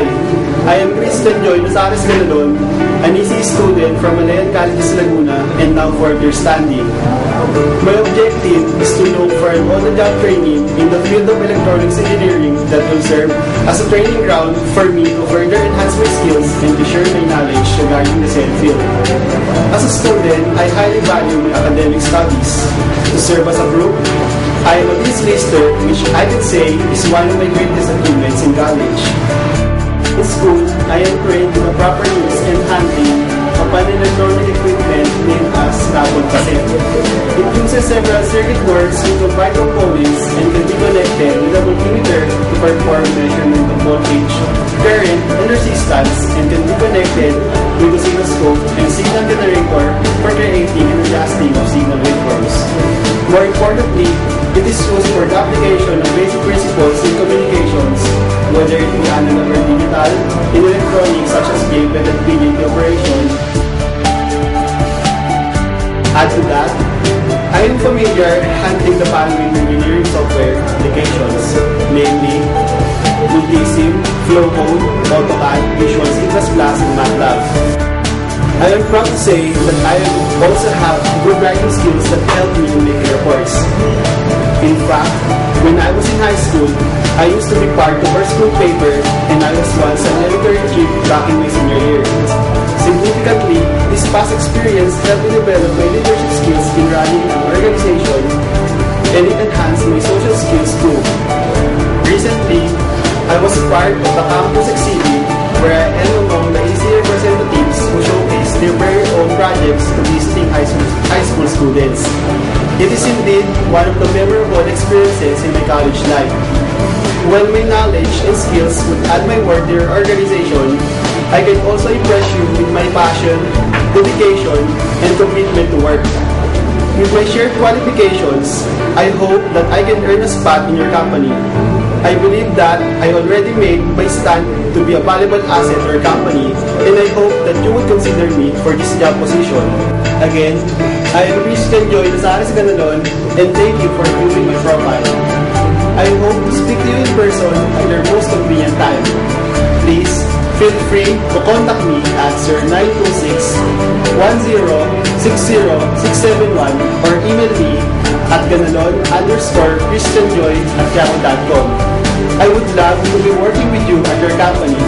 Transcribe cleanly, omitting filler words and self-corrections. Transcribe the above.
Hi, I am Christian Joy Nazares Galalon, an EC student from Malayan College, Laguna, and now fourth year standing. My objective is to look for an on-the-job training in the field of electronics engineering that will serve as a training ground for me to further enhance my skills and to share my knowledge regarding the said field. As a student, I highly value my academic studies. To serve as a group, I am a Peace Lister, which I could say is one of my greatest achievements in college. In school, I am trained in the proper use and handling of an electronic equipment named as Rapid Cassette. It uses several circuit boards with confined components and can be connected with a multimeter to perform measurement of voltage, current, and resistance, and can be connected with a oscilloscope and signal generator for creating and adjusting of signal waveforms. More importantly, it is used for the application of basic principles in communications, whether it be analog or digital, in electronics such as gated and PDT operation. Add to that, I am familiar handling the following engineering software applications, namely Multisim, Flowcode, AutoCAD, Visual C++, and MATLAB. I am proud to say that I also have good writing skills that help me in making reports. In fact, when I was in high school, I used to be part of our school paper and I was once an editor-in-chief back in my senior year. Significantly, this past experience helped me develop my leadership skills in running an organization and it enhanced my social skills too. Recently, I was a part of the campus exhibit where I am among the EC representatives who showcase their very own projects to visiting high school students. It is indeed one of the memorable experiences in my college life. While my knowledge and skills would add my worth to your organization, I can also impress you with my passion, dedication, and commitment to work. With my shared qualifications, I hope that I can earn a spot in your company. I believe that I already made my stand to be a valuable asset to your company, and I hope that you would consider me for this job position. Again, I am Christian Joy Nazares Galalon, and thank you for viewing my profile. I hope to speak to you in person at your most convenient time. Please feel free to contact me at 0926-1060-671 or email me at ganalon_christianjoy@yahoo.com. I would love to be working with you at your company.